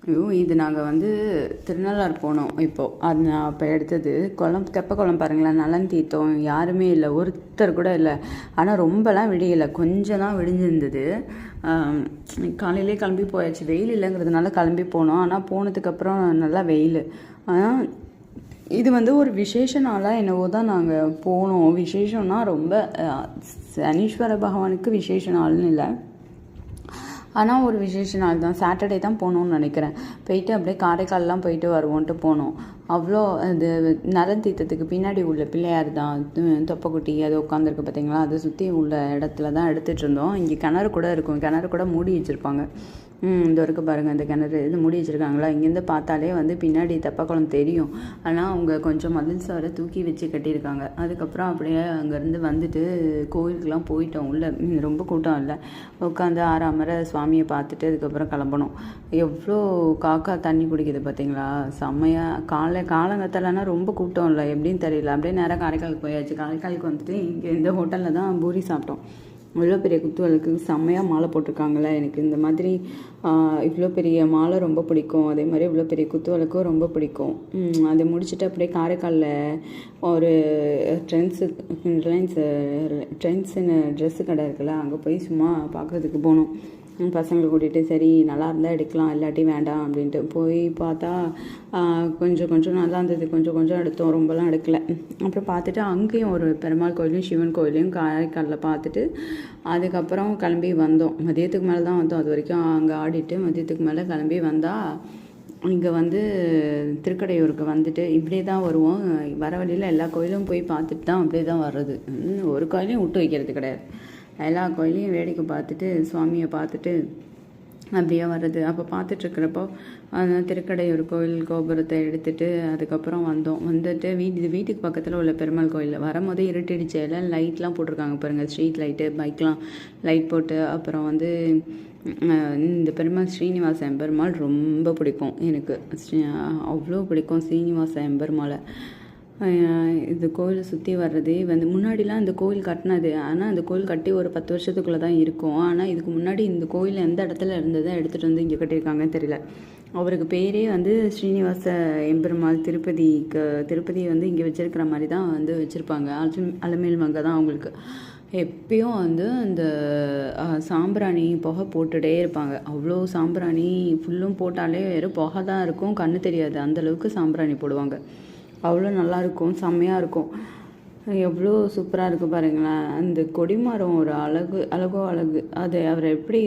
ஐயோ! இது நாங்கள் வந்து திருநள்ளாறு போனோம் இப்போது. அது நான் அப்போ எடுத்தது தெப்ப குளம் பாருங்களேன். நலன் தீர்த்தம் யாருமே இல்லை, ஒருத்தர் கூட இல்லை. ஆனால் ரொம்பலாம் விடியலை, கொஞ்சம் தான் விடிஞ்சிருந்தது. காலையிலே கிளம்பி போயாச்சு, வெயில் இல்லைங்கிறதுனால கிளம்பி போனோம். ஆனால் போனதுக்கப்புறம் நல்லா வெயில். ஆனால் இது வந்து ஒரு விசேஷ நாளாக என்னவோ தான் நாங்கள் போனோம். விசேஷம்னா ரொம்ப சனீஸ்வர பகவானுக்கு விசேஷ நாள்னு இல்லை, ஆனால் ஒரு விசேஷ நாள் தான். சாட்டர்டே தான் போகணுன்னு நினைக்கிறேன். போயிட்டு அப்படியே காரைக்கால்லாம் போயிட்டு வருவோன்ட்டு போனோம். அவ்வளோ அது நலன் தீர்த்தத்துக்கு பின்னாடி உள்ள பிள்ளையார் தான், தொப்பக்குட்டி அது உட்காந்துருக்கு பார்த்தீங்களா, அதை சுற்றி உள்ள இடத்துல தான் எடுத்துகிட்டு இருந்தோம். இங்கே கிணறு கூட இருக்கும், கிணறு கூட மூடி வச்சுருப்பாங்க. இந்த வரைக்கும் பாருங்கள், இந்த கிணறு இது மூடி வச்சுருக்காங்களா. இங்கேருந்து பார்த்தாலே வந்து பின்னாடி தெப்பக்குளம் தெரியும். ஆனால் அவங்க கொஞ்சம் மதில் சாரை தூக்கி வச்சு கட்டியிருக்காங்க. அதுக்கப்புறம் அப்படியே அங்கேருந்து வந்துட்டு கோவிலுக்கெலாம் போயிட்டோம். உள்ளே ரொம்ப கூட்டம் இல்லை, உட்காந்து ஆறாமரை சுவாமியை பார்த்துட்டு அதுக்கப்புறம் கிளம்பணும். எவ்வளோ காக்கா தண்ணி குடிக்குது பார்த்தீங்களா, செம்மையாக. காலங்கத்திலனா ரொம்ப கூட்டம் இல்லை, எப்படின்னு தெரியல. அப்படியே நேராக காரைக்காலுக்கு போயாச்சு. காரைக்காலுக்கு வந்துட்டு இங்கே இந்த ஹோட்டலில் தான் பூரி சாப்பிட்டோம். இவ்வளோ பெரிய குத்து விளக்கு செம்மையாக மாலை போட்டிருக்காங்களே. எனக்கு இந்த மாதிரி இவ்வளோ பெரிய மாலை ரொம்ப பிடிக்கும். அதே மாதிரி இவ்வளோ பெரிய குத்து விளக்கும் ரொம்ப பிடிக்கும். அதை முடிச்சுட்டு அப்படியே காரைக்காலில் ஒரு ட்ரெண்ட்ஸுன்னு ட்ரெஸ்ஸு கடை இருக்குல்ல, அங்கே போய் சும்மா பார்க்குறதுக்கு போனோம். பசங்களை கூட்டிகிட்டு. சரி நல்லா இருந்தால் எடுக்கலாம், இல்லாட்டி வேண்டாம் அப்படின்ட்டு போய் பார்த்தா கொஞ்சம் நல்லா இருந்தது. கொஞ்சம் எடுத்தோம், ரொம்பலாம் எடுக்கலை. அப்புறம் பார்த்துட்டு அங்கேயும் ஒரு பெருமாள் கோயிலையும் சிவன் கோயிலையும் காரைக்காலில் பார்த்துட்டு அதுக்கப்புறம் கிளம்பி வந்தோம். மதியத்துக்கு மேலே தான் வந்தோம். அது வரைக்கும் அங்கே ஆடிட்டு மதியத்துக்கு மேலே கிளம்பி வந்தால் இங்கே வந்து திருக்கடையூருக்கு வந்துட்டு இப்படியே தான் வருவோம். வர வழியில் எல்லா கோயிலும் போய் பார்த்துட்டு தான் அப்படியே தான் வர்றது. ஒரு கோயிலையும் விட்டு வைக்கிறது கிடையாது. எல்லா கோயிலையும் வேடிக்கை பார்த்துட்டு சுவாமியை பார்த்துட்டு அப்படியே வர்றது. அப்போ பார்த்துட்ருக்கிறப்போ அந்த திருக்கடையூர் கோயில் கோபுரத்தை எடுத்துகிட்டு அதுக்கப்புறம் வந்துட்டு வீட்டுக்கு பக்கத்தில் உள்ள பெருமாள் கோயிலில் வரும்போது இருட்டிடுச்சு. எல்லாம் லைட்லாம் போட்டிருக்காங்க பாருங்கள், ஸ்ட்ரீட் லைட்டு, பைக்லாம் லைட் போட்டு. அப்புறம் வந்து இந்த பெருமாள் ஸ்ரீனிவாச எம்பெருமாள் ரொம்ப பிடிக்கும் எனக்கு, அவ்வளோ பிடிக்கும் ஸ்ரீனிவாச எம்பெருமாளை. இந்த கோயிலை சுற்றி வர்றதே வந்து முன்னாடிலாம் இந்த கோயில் கட்டினது, ஆனால் அந்த கோயில் கட்டி ஒரு 10 வருஷத்துக்குள்ளே தான் இருக்கும். ஆனால் இதுக்கு முன்னாடி இந்த கோயில் எந்த இடத்துல இருந்ததை எடுத்துகிட்டு வந்து இங்கே கட்டியிருக்காங்கன்னு தெரியல. அவருக்கு பேரே வந்து ஸ்ரீனிவாச எம்பெருமாள். திருப்பதி வந்து இங்கே வச்சுருக்கிற மாதிரி தான் வந்து வச்சுருப்பாங்க. அலமேல் மங்கை தான் அவங்களுக்கு. எப்பயும் வந்து அந்த சாம்பிராணி புகை போட்டுகிட்டே இருப்பாங்க. அவ்வளோ சாம்பிராணி ஃபுல்லும் போட்டாலே வெறும் புகை தான் இருக்கும், கண்ணு தெரியாது, அந்தளவுக்கு சாம்பிராணி போடுவாங்க. அவ்வளோ நல்லாயிருக்கும், செம்மையாக இருக்கும். எவ்வளோ சூப்பராக இருக்குது பாருங்களேன். அந்த கொடிமரம் ஒரு அழகு. அது அவர் எப்படி